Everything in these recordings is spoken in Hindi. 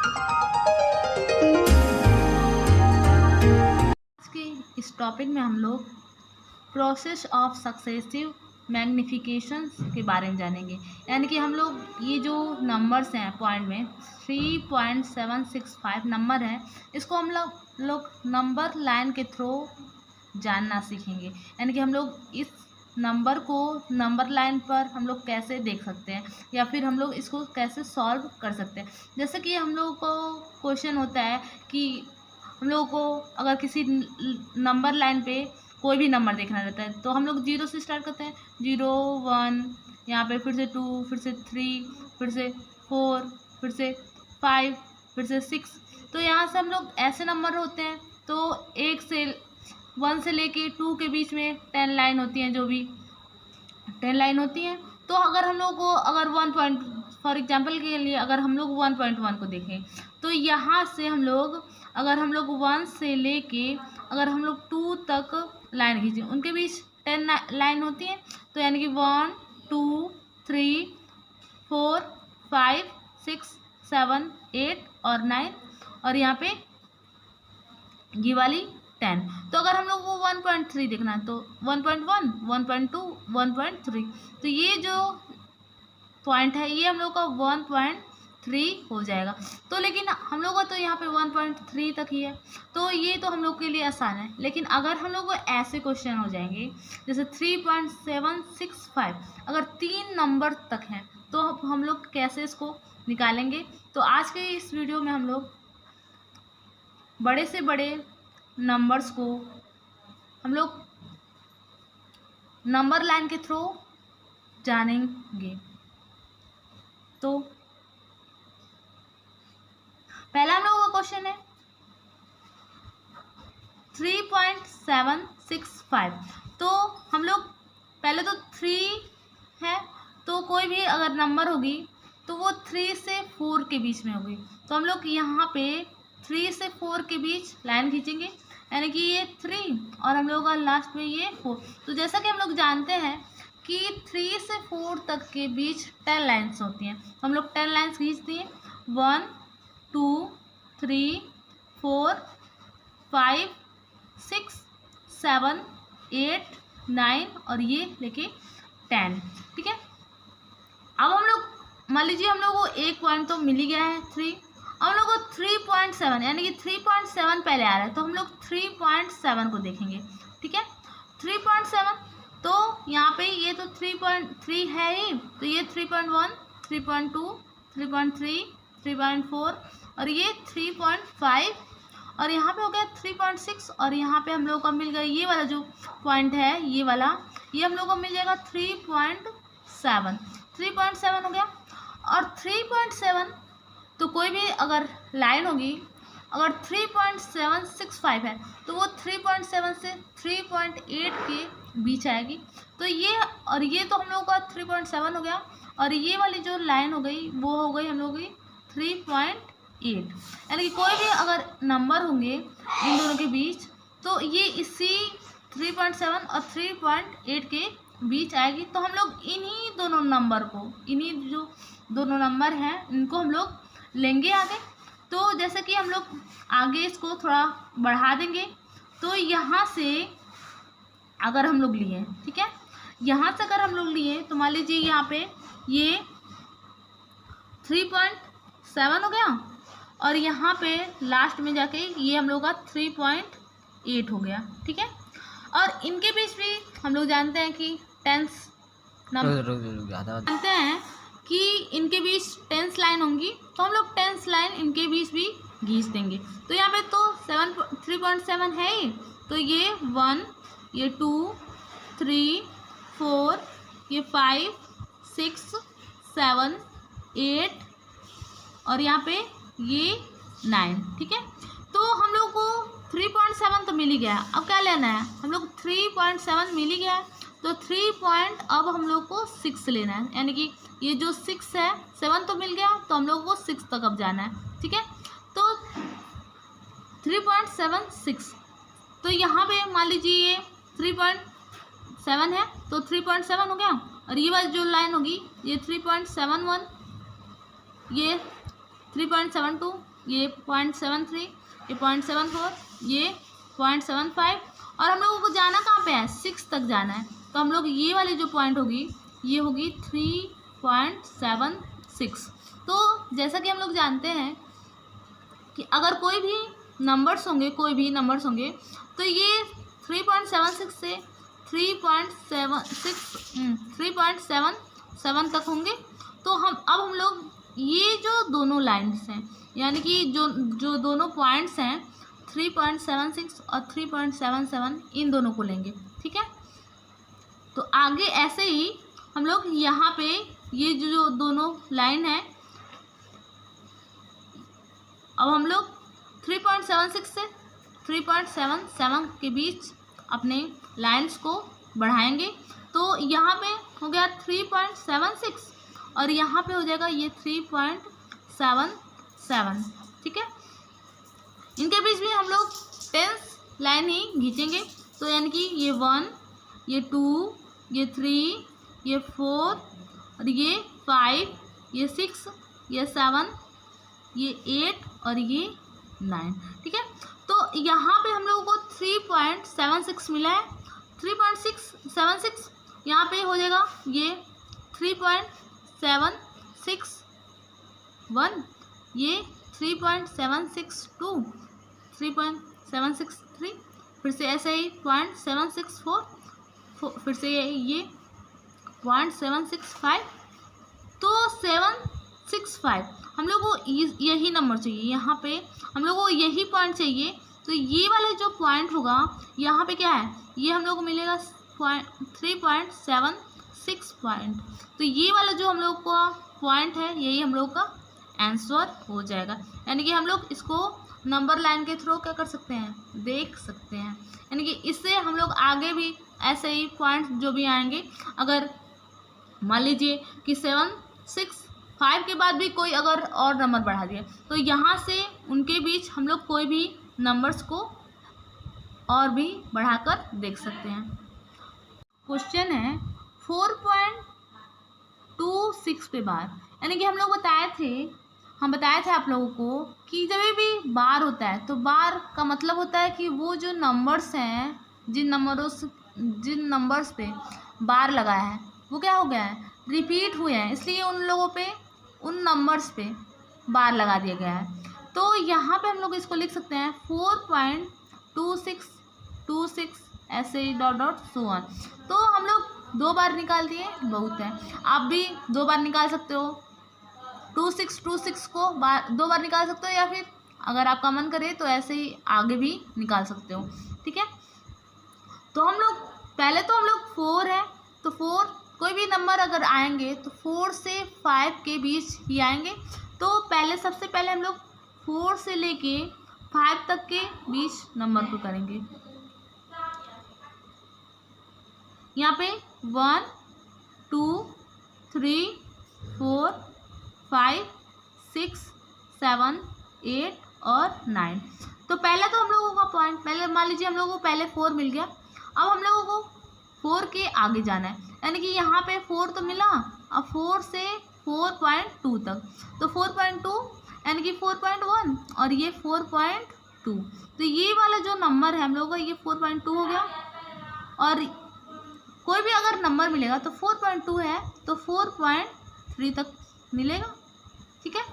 आज के इस टॉपिक में हम लोग प्रोसेस ऑफ सक्सेसिव मैग्निफिकेशन के बारे में जानेंगे। यानी कि हम लोग ये जो नंबर्स हैं पॉइंट में 3.765 नंबर है, इसको हम लोग नंबर लाइन के थ्रू जानना सीखेंगे। यानी कि हम लोग इस नंबर को नंबर लाइन पर हम लोग कैसे देख सकते हैं या फिर हम लोग इसको कैसे सॉल्व कर सकते हैं। जैसे कि हम लोग को क्वेश्चन होता है कि हम लोगों को अगर किसी नंबर लाइन पे कोई भी नंबर देखना रहता है तो हम लोग 0 से स्टार्ट करते हैं, 0 1, यहाँ पे फिर से 2, फिर से 3, फिर से 4, फिर से 5, फिर से 6। तो यहाँ से हम लोग ऐसे नंबर होते हैं तो 1 से लेके 2 के बीच में 10 लाइन होती हैं, जो भी 10 लाइन होती हैं। तो अगर हम लोग को अगर 1 फॉर एग्जाम्पल के लिए अगर हम लोग 1.1 को देखें तो यहाँ से हम लोग अगर हम लोग 1 से लेके अगर हम लोग 2 तक लाइन खींचें, उनके बीच 10 लाइन होती है। तो यानी कि 1 2 3 4 5 6 7 8 और 9 और यहाँ पे ये वाली 10। तो अगर हम लोग वो 1.3 देखना है तो 1.1 1.2 1.3, तो ये जो पॉइंट है ये हम लोग का 1.3 हो जाएगा। तो लेकिन हम लोग का तो यहाँ पे 1.3 तक ही है, तो ये तो हम लोग के लिए आसान है। लेकिन अगर हम लोग को ऐसे क्वेश्चन हो जाएंगे जैसे 3.765, अगर 3 नंबर तक हैं तो हम लोग कैसे इसको निकालेंगे। तो आज के इस वीडियो में हम लोग बड़े से बड़े नंबर्स को हम लोग नंबर लाइन के थ्रू जानेंगे। तो पहला हम लोगों का क्वेश्चन है 3.765। तो हम लोग पहले तो 3 है, तो कोई भी अगर नंबर होगी तो वो 3 से 4 के बीच में होगी। तो हम लोग यहाँ पे 3 से 4 के बीच लाइन खींचेंगे, यानी कि ये 3 और हम लोग का लास्ट में ये 4। तो जैसा कि हम लोग जानते हैं कि 3 से 4 तक के बीच 10 लाइन्स होती हैं, तो हम लोग 10 लाइन्स खींचते हैं 1 2 3 4 5 6 7 8 9 और ये लेके 10। ठीक है, अब हम लोग मान लीजिए हम लोग को एक पॉइंट तो मिल ही गया है 3। अब हम लोग को 3.7 यानी कि 3.7 पहले आ रहा है, तो हम लोग 3.7 को देखेंगे। ठीक है, 3.7 तो यहाँ पे ये तो 3.3 है ही, तो ये 3.1 3.2 3.3 3.4 और ये 3.5 और यहाँ पे हो गया 3.6 और यहाँ पे हम लोग को मिल गया ये वाला जो पॉइंट है ये वाला, ये हम लोग को मिल जाएगा 3.7 हो गया। और 3.7 तो कोई भी अगर लाइन होगी अगर 3.765 है तो वो 3.7 से 3.8 के बीच आएगी। तो ये और ये तो हम लोग का 3.7 हो गया और ये वाली जो लाइन हो गई वो हो गई हम लोग की 3.8। यानी कि कोई भी अगर नंबर होंगे इन दोनों के बीच तो ये इसी 3.7 और 3.8 के बीच आएगी। तो हम लोग इन्हीं दोनों नंबर को, इन्हीं जो दोनों नंबर हैं इनको हम लोग लेंगे आगे। तो जैसे कि हम लोग आगे इसको थोड़ा बढ़ा देंगे, तो यहाँ से अगर हम लोग लिए, ठीक है, यहाँ से अगर हम लोग लिए तो मान लीजिए यहाँ पे ये 3.7 हो गया और यहाँ पे लास्ट में जाके ये हम लोग का 3.8 हो गया। ठीक है, और इनके बीच भी हम लोग जानते हैं कि टेंस जानते हैं कि इनके बीच 10 लाइन होंगी, तो हम लोग 10 लाइन इनके बीच भी खींच देंगे। तो यहाँ पे तो 3.7 है ही, तो ये 1 ये 2 3 4 ये 5 6 7 8 और यहाँ पे ये 9। ठीक है, तो हम लोग को 3.7 तो मिल ही गया। अब क्या लेना है, हम लोग 3.7 मिल ही गया है तो 3 अब हम लोग को 6 लेना है, यानी कि ये जो 6 है 7 तो मिल गया तो हम लोग को 6 तक अब जाना है। ठीक है, तो 3.76 तो यहाँ पे मान लीजिए ये 3.7 है तो 3.7 हो गया और ये वाली जो लाइन होगी ये 3.71 ये 3.72 ये 0.73, ये 0.74, ये 0.75 और हम लोगों को जाना कहाँ पे है, 6 तक जाना है। तो हम लोग ये वाली जो पॉइंट होगी ये होगी 3.76। तो जैसा कि हम लोग जानते हैं कि अगर कोई भी नंबर्स होंगे तो ये 3.76 से 3.77 तक होंगे। तो हम लोग ये जो दोनों लाइन्स हैं यानी कि जो दोनों पॉइंट्स हैं 3.76 और 3.77 इन दोनों को लेंगे, ठीक है। तो आगे ऐसे ही हम लोग यहाँ पे ये जो दोनों लाइन है, अब हम लोग 3.76 से 3.77 के बीच अपने लाइन्स को बढ़ाएंगे। तो यहाँ पे हो गया 3.76 और यहाँ पे हो जाएगा ये 3.77, ठीक है। इनके बीच भी हम लोग 10 लाइन ही खींचेंगे। तो यानी कि ये 1, ये 2, ये 3, ये 4 और ये 5, ये 6, ये 7, ये 8 और ये 9, ठीक है। तो यहाँ पे हम लोगों को 3.76 मिला है। 3.76 यहाँ पे हो जाएगा ये 3.761, ये 3.762, 3.763, फिर से ऐसे ही 0.764, फिर से ये 0.765, तो 765 हम लोग को यही नंबर चाहिए। यहाँ पे हम लोग को यही पॉइंट चाहिए। तो ये वाला जो पॉइंट होगा यहाँ पे क्या है, ये हम लोग को मिलेगा 3.76 पॉइंट। तो ये वाला जो हम लोग का पॉइंट है यही हम लोग का आंसर हो जाएगा। यानी कि हम लोग इसको नंबर लाइन के थ्रू क्या कर सकते हैं, देख सकते हैं। यानी कि इससे हम लोग आगे भी ऐसे ही पॉइंट जो भी आएंगे, अगर मान लीजिए कि 765 के बाद भी कोई अगर और नंबर बढ़ा दिया तो यहाँ से उनके बीच हम लोग कोई भी नंबर्स को और भी बढ़ाकर देख सकते हैं। क्वेश्चन है 4.26 पे बार, यानी कि हम बताए थे आप लोगों को कि जब भी बार होता है तो बार का मतलब होता है कि वो जो नंबर्स हैं जिन नंबर्स पे बार लगा है वो क्या हो गया है, रिपीट हुए हैं, इसलिए उन लोगों पे उन नंबर्स पे बार लगा दिया गया है। तो यहाँ पे हम लोग इसको लिख सकते हैं 4.2626 ऐसे डॉट डॉट सो ऑन। तो हम लोग 2 बार निकाल दिए, बहुत है। आप भी 2 बार निकाल सकते हो, 2626 को 2 बार निकाल सकते हो, या फिर अगर आपका मन करे तो ऐसे ही आगे भी निकाल सकते हो, ठीक है। तो हम लोग 4 है, तो 4 कोई भी नंबर अगर आएंगे तो 4 से 5 के बीच ही आएंगे। तो सबसे पहले हम लोग 4 से लेके 5 तक के बीच नंबर को करेंगे। यहाँ पे 1 2 3 4 5 6 7 8 और 9। तो पहले तो हम लोगों का पॉइंट, पहले मान लीजिए हम लोगों को पहले 4 मिल गया। अब हम लोगों को 4 के आगे जाना है, यानी कि यहाँ पे 4 तो मिला, अब 4 से 4.2 तक। तो 4.2 यानी कि 4.1 और ये 4.2। तो ये वाला जो नंबर है हम लोगों का ये 4.2 हो गया। और कोई भी अगर नंबर मिलेगा तो 4.2 है तो 4.3 तक मिलेगा, ठीक है।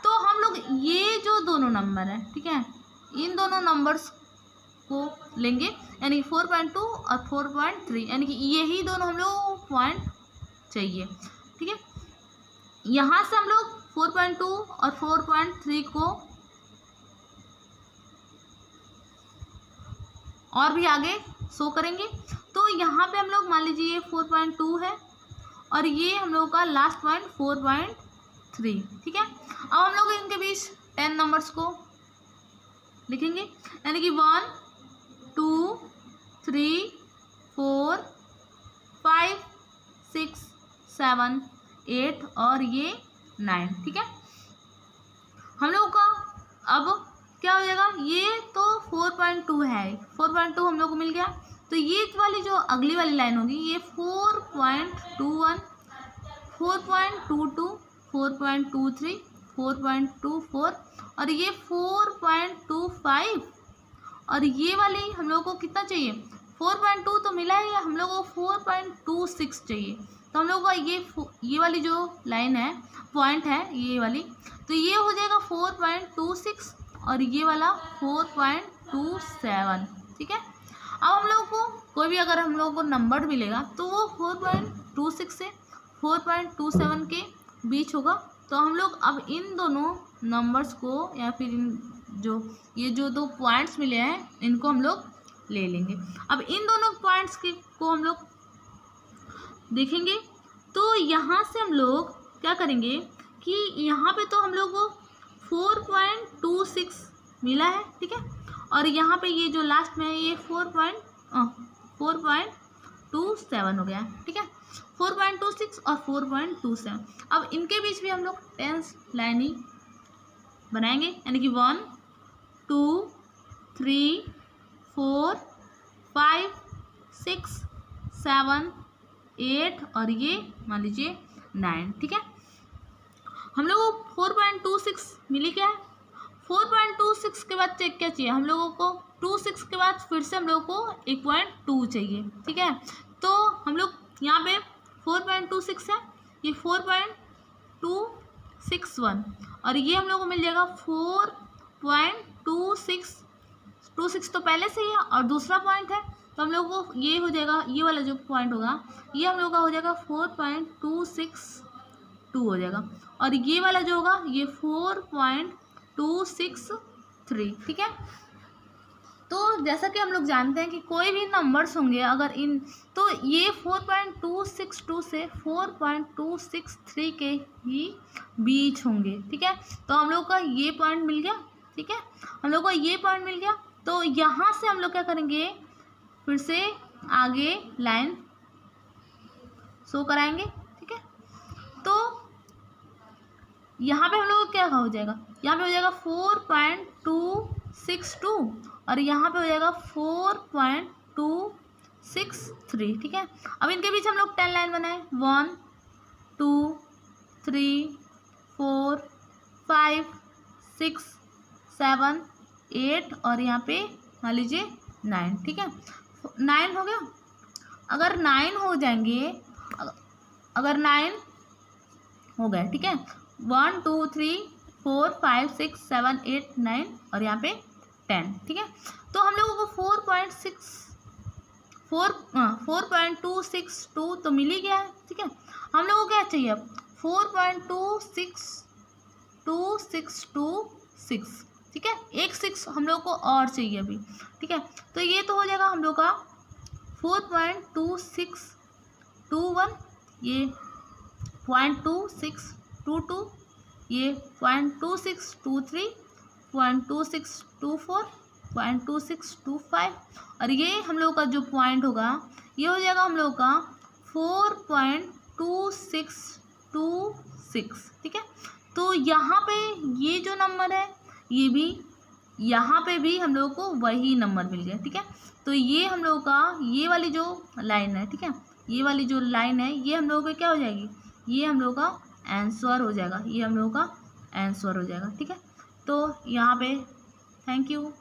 तो हम लोग ये जो दोनों नंबर है, ठीक है, इन दोनों नंबर्स को लेंगे, यानी 4.2 और 4.3, यानी कि यही दोनों हम लोग को पॉइंट चाहिए, ठीक है। यहाँ से हम लोग 4.2 और 4.3 को और भी आगे शो करेंगे। तो यहाँ पे हम लोग मान लीजिए ये 4.2 है और ये हम लोगों का लास्ट पॉइंट 4.3, ठीक है। अब हम लोग इनके बीच 10 नंबर्स को लिखेंगे, यानी कि 1 2 3 4 5 6 7 8 और ये 9, ठीक है। हम लोगों का अब क्या हो जाएगा, ये तो 4.2 है, 4.2 हम लोग को मिल गया। तो ये वाली जो अगली वाली लाइन होगी ये 4.21 4.22 4.23 4.24 और ये 4.25 और ये वाली हम लोग को कितना चाहिए 4.2 तो मिला है, हम लोग को 4.26 चाहिए। तो हम लोग का ये वाली जो लाइन है पॉइंट है ये वाली, तो ये हो जाएगा 4.26 और ये वाला 4.27। ठीक है, अब हम लोग को कोई भी अगर हम लोग को नंबर मिलेगा तो वो 4.26 से 4.27 के बीच होगा। तो हम लोग अब इन दोनों नंबर्स को या फिर ये जो दो पॉइंट्स मिले हैं इनको हम लोग ले लेंगे। अब इन दोनों पॉइंट्स को हम लोग देखेंगे तो यहाँ से हम लोग क्या करेंगे कि यहाँ पे तो हम लोग को 4.26 मिला है। ठीक है, और यहाँ पे ये जो लास्ट में है ये 4.27 हो गया है। ठीक है, 4.26 और 4.27। अब इनके बीच भी हम लोग टेंस लाइनिंग बनाएंगे, यानी कि 1 2 3 4 5 6 7 8 और ये मान लीजिए 9। ठीक है, हम लोगों को 4.26 मिली क्या है। 4.26 के बाद चेक क्या चाहिए हम लोगों को, 26 के बाद फिर से हम लोगों को 1.2 चाहिए। ठीक है, तो हम लोग यहाँ पे 4.26 है, ये 4.261 और ये हम लोग को मिल जाएगा 4.26 तो पहले से ही है और दूसरा पॉइंट है, तो हम लोग को ये हो जाएगा, ये वाला जो पॉइंट होगा ये हम लोग का हो जाएगा 4.262 हो जाएगा और ये वाला जो होगा ये 4.263। ठीक है, तो जैसा कि हम लोग जानते हैं कि कोई भी नंबर्स होंगे अगर इन, तो ये 4.262 से 4.263 के ही बीच होंगे। ठीक है, तो हम लोग का ये पॉइंट मिल गया। ठीक है, हम लोग को ये पॉइंट मिल गया, तो यहाँ से हम लोग क्या करेंगे फिर से आगे लाइन शो कराएंगे। ठीक है, तो यहाँ पे हम लोग को क्या हो जाएगा, यहाँ पे हो जाएगा 4.262 और यहाँ पे हो जाएगा 4.263। ठीक है, अब इनके बीच हम लोग 10 लाइन बनाए, 1 2 3 4 5 6 7 8 और यहाँ पे मान लीजिए 9। ठीक है, 9 हो गया। अगर 9 हो जाएंगे, अगर 9 हो गए, ठीक है, 1 2 3 4 5 6 7 8 9 और यहाँ पे 10। ठीक है, तो हम लोगों को 4.262 तो मिल ही गया है। ठीक है, हम लोगों को क्या चाहिए अब 4.26226। ठीक है, एक 6 हम लोग को और चाहिए अभी। ठीक है, तो ये तो हो जाएगा हम लोग का 4.2621, ये 0.2622, ये 0.2623, 0.2624, 0.2625 और ये हम लोग का जो पॉइंट होगा ये हो जाएगा हम लोग का 4.2626। ठीक है, तो यहाँ पे ये जो नंबर है ये भी, यहाँ पे भी हम लोग को वही नंबर मिल गया। ठीक है, तो ये हम लोग का ये वाली जो लाइन है, ठीक है, ये वाली जो लाइन है ये हम लोगों का क्या हो जाएगी, ये हम लोग का आंसर हो जाएगा, ये हम लोग का आंसर हो जाएगा। ठीक है, तो यहाँ पे थैंक यू।